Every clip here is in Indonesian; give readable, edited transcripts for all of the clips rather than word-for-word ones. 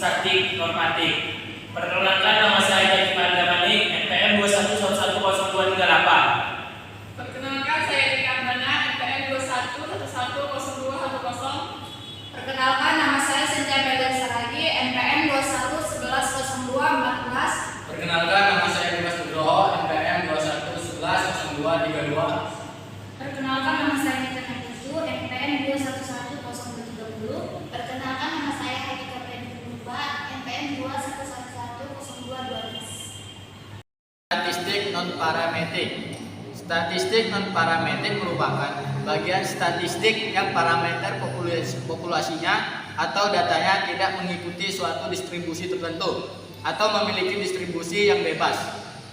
statik normatif. Perkenalkan, nama saya Jaki Pandamanik, NPM 21110238. Perkenalkan, saya Rika Ambana, NPM 21110210. Perkenalkan, nama saya Senja Megan Saragi, NPM 21110214. Perkenalkan, nama saya Dimas Nugroho, NPM 21110232. Perkenalkan, nama saya Nita Hadisu, NPM 211030. Perkenalkan, nama saya Hakika Prenurba, NPM 21110212. Statistik non-parametrik. Statistik non-parametrik merupakan bagian statistik yang parameter populasinya atau datanya tidak mengikuti suatu distribusi tertentu atau memiliki distribusi yang bebas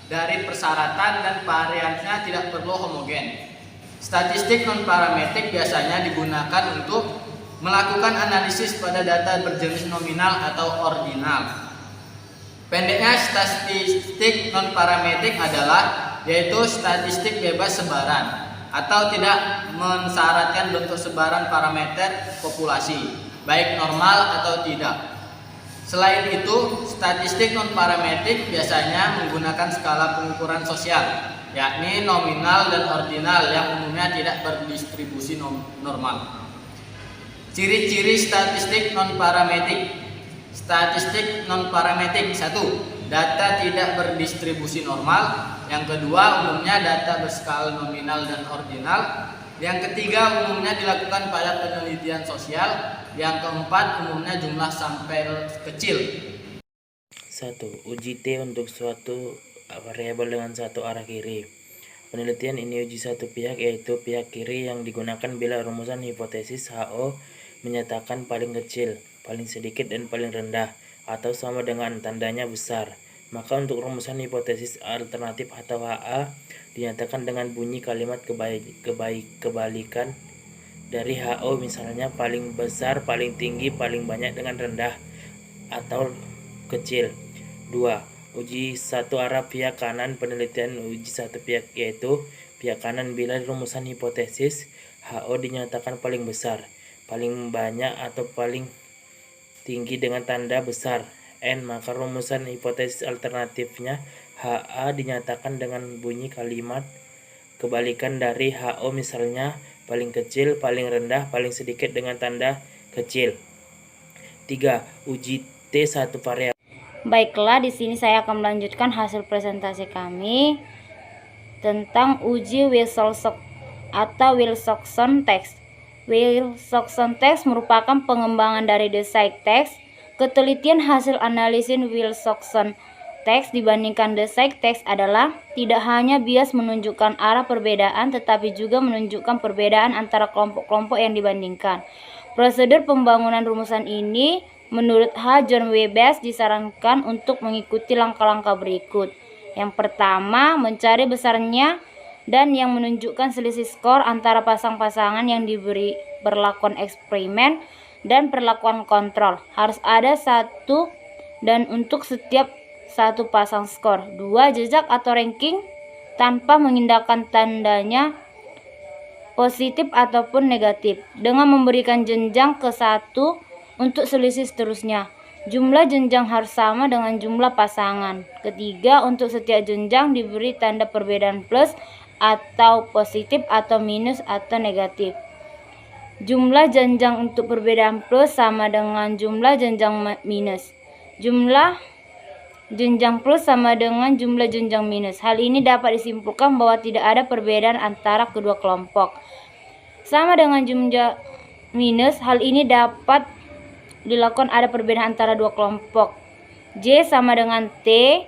dari persyaratan dan variannya tidak perlu homogen. Statistik non-parametrik biasanya digunakan untuk melakukan analisis pada data berjenis nominal atau ordinal. Pendeknya, statistik non-parametrik adalah yaitu statistik bebas sebaran atau tidak mensyaratkan bentuk sebaran parameter populasi, baik normal atau tidak. Selain itu, statistik non-parametrik biasanya menggunakan skala pengukuran sosial, yakni nominal dan ordinal yang umumnya tidak berdistribusi normal. Ciri-ciri statistik non-parametrik. Statistik non-parametrik: 1. Data tidak berdistribusi normal. Yang kedua, umumnya data berskala nominal dan ordinal. Yang ketiga, umumnya dilakukan pada penelitian sosial. Yang keempat, umumnya jumlah sampel kecil. 1. Uji T untuk suatu variabel dengan satu arah kiri. Penelitian ini uji satu pihak, yaitu pihak kiri, yang digunakan bila rumusan hipotesis HO menyatakan paling kecil, paling sedikit, dan paling rendah, atau sama dengan tandanya besar. Maka untuk rumusan hipotesis alternatif atau HA dinyatakan dengan bunyi kalimat kebalikan dari HO, misalnya paling besar, paling tinggi, paling banyak dengan rendah atau kecil. 2. Uji satu arah pihak kanan. Penelitian uji satu pihak, yaitu pihak kanan, bila rumusan hipotesis HO dinyatakan paling besar, paling banyak, atau paling tinggi dengan tanda besar N, maka rumusan hipotesis alternatifnya HA dinyatakan dengan bunyi kalimat kebalikan dari HO, misalnya paling kecil, paling rendah, paling sedikit dengan tanda kecil. 3. Uji T satu variabel. Baiklah, di sini saya akan melanjutkan hasil presentasi kami tentang uji Wilson atau Wilson text. Wilson text merupakan pengembangan dari the Sykes text. Ketelitian hasil analisis Wilson text dibandingkan the Sykes text adalah tidak hanya bias menunjukkan arah perbedaan, tetapi juga menunjukkan perbedaan antara kelompok-kelompok yang dibandingkan. Prosedur pembangunan rumusan ini menurut H. John W. Bass disarankan untuk mengikuti langkah-langkah berikut. Yang pertama, mencari besarnya dan yang menunjukkan selisih skor antara pasang-pasangan yang diberi perlakuan eksperimen dan perlakuan kontrol. Harus ada satu dan untuk setiap satu pasang skor. 2. Jejak atau ranking tanpa mengindahkan tandanya positif ataupun negatif, dengan memberikan jenjang ke 1 untuk selisih seterusnya. Jumlah jenjang harus sama dengan jumlah pasangan. Ketiga, untuk setiap jenjang diberi tanda perbedaan plus atau positif atau minus atau negatif. Jumlah jenjang untuk perbedaan plus sama dengan jumlah jenjang minus. Jumlah jenjang plus sama dengan jumlah jenjang minus. Hal ini dapat disimpulkan bahwa tidak ada perbedaan antara kedua kelompok. Sama dengan jumlah minus, hal ini dapat dilakukan ada perbedaan antara dua kelompok. J sama dengan T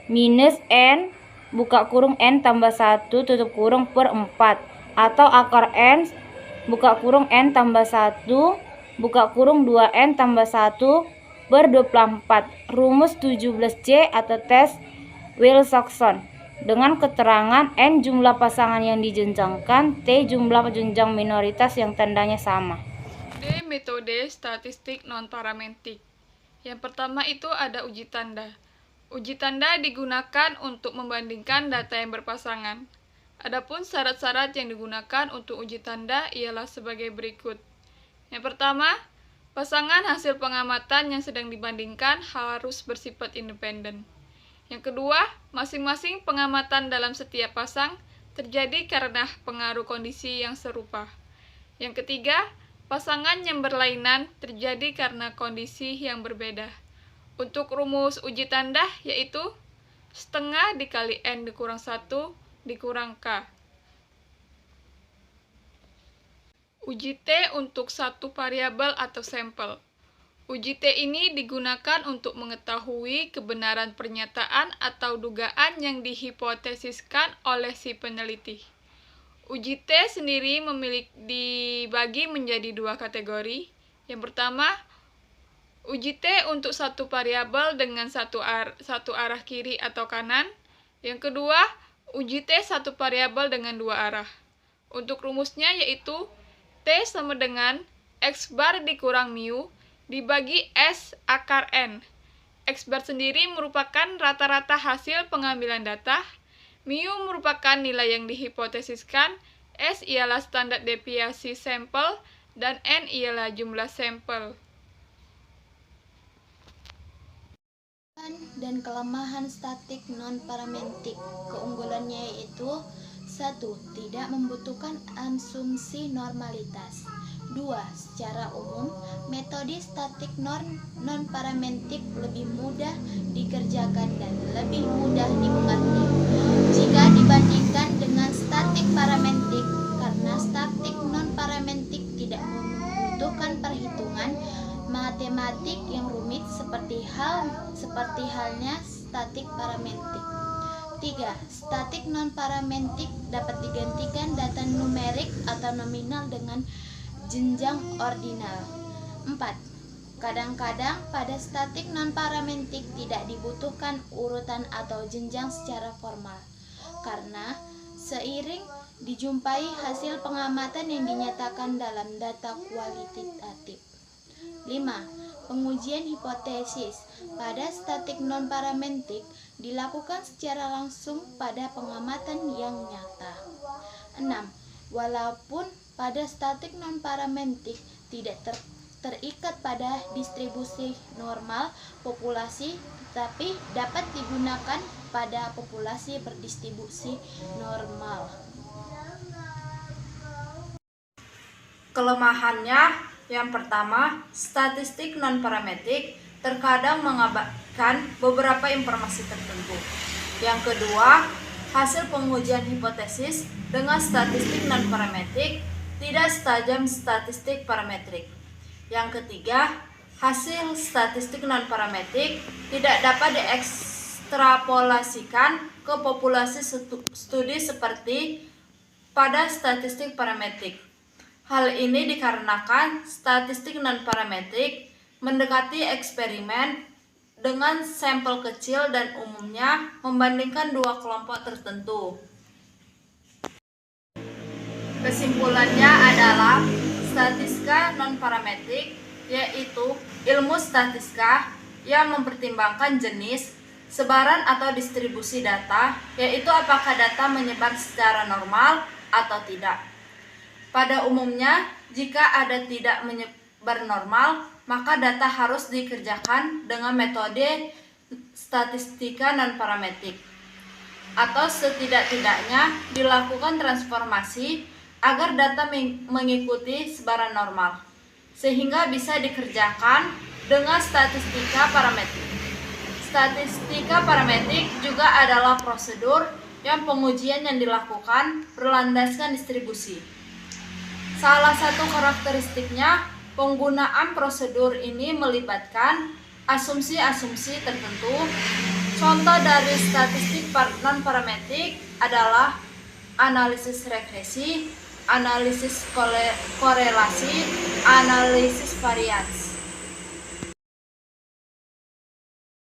minus N buka kurung N tambah 1 tutup kurung per 4, atau akar N buka kurung N tambah 1 buka kurung 2N tambah 1 per 24. Rumus 17C atau tes Wilson dengan keterangan N jumlah pasangan yang dijenjangkan, T jumlah jenjang minoritas yang tandanya sama. D. Metode statistik non-parametrik. Yang pertama itu ada uji tanda. Uji tanda digunakan untuk membandingkan data yang berpasangan. Adapun syarat-syarat yang digunakan untuk uji tanda ialah sebagai berikut. Yang pertama, Pasangan hasil pengamatan yang sedang dibandingkan harus bersifat independen. Yang kedua, masing-masing pengamatan dalam setiap pasang terjadi karena pengaruh kondisi yang serupa. Yang ketiga, pasangan yang berlainan terjadi karena kondisi yang berbeda. Untuk rumus uji tanda yaitu setengah dikali N dikurang 1 dikurang K. Uji T untuk satu variabel atau sampel. Uji T ini digunakan untuk mengetahui kebenaran pernyataan atau dugaan yang dihipotesiskan oleh si peneliti. Uji T sendiri dibagi menjadi dua kategori. Yang pertama, uji T untuk satu variabel dengan satu arah kiri atau kanan. Yang kedua, uji T satu variabel dengan dua arah. Untuk rumusnya yaitu T sama dengan X bar dikurang mu dibagi S akar N. X bar sendiri merupakan rata-rata hasil pengambilan data, mu merupakan nilai yang dihipotesiskan, S ialah standar deviasi sampel, dan N ialah jumlah sampel. Dan kelemahan statik non-parametrik. Keunggulannya yaitu 1. Tidak membutuhkan asumsi normalitas. 2. Secara umum, metode statik non-parametrik lebih mudah dikerjakan dan lebih mudah dimengerti jika dibandingkan dengan statik parametrik, karena statik non-parametrik tidak membutuhkan perhitungan matematik yang rumit seperti halnya statik parametrik. 3. Statik non-parametrik dapat digantikan data numerik atau nominal dengan jenjang ordinal. 4. Kadang-kadang pada statik non-parametrik tidak dibutuhkan urutan atau jenjang secara formal, karena seiring dijumpai hasil pengamatan yang dinyatakan dalam data kualitatif. 5. Pengujian hipotesis pada statik non-parametrik dilakukan secara langsung pada pengamatan yang nyata. 6. Walaupun pada statik non-parametrik tidak terikat pada distribusi normal populasi, tetapi dapat digunakan pada populasi berdistribusi normal. Kelemahannya, yang pertama, statistik non-parametrik terkadang mengabaikan beberapa informasi tertentu. Yang kedua, hasil pengujian hipotesis dengan statistik non-parametrik tidak setajam statistik parametrik. Yang ketiga, hasil statistik non-parametrik tidak dapat diekstrapolasikan ke populasi studi seperti pada statistik parametrik. Hal ini dikarenakan statistik non-parametrik mendekati eksperimen dengan sampel kecil dan umumnya membandingkan dua kelompok tertentu. Kesimpulannya adalah statistika non-parametrik yaitu ilmu statistika yang mempertimbangkan jenis, sebaran atau distribusi data, yaitu apakah data menyebar secara normal atau tidak. Pada umumnya, jika ada tidak menyebar normal, maka data harus dikerjakan dengan metode statistika non-parametrik, atau setidak-tidaknya dilakukan transformasi agar data mengikuti sebaran normal, sehingga bisa dikerjakan dengan statistika parametrik. Statistika parametrik juga adalah prosedur yang pengujian yang dilakukan berlandaskan distribusi. Salah satu karakteristiknya, penggunaan prosedur ini melibatkan asumsi-asumsi tertentu. Contoh dari statistik non-parametrik adalah analisis regresi, analisis korelasi, analisis varians.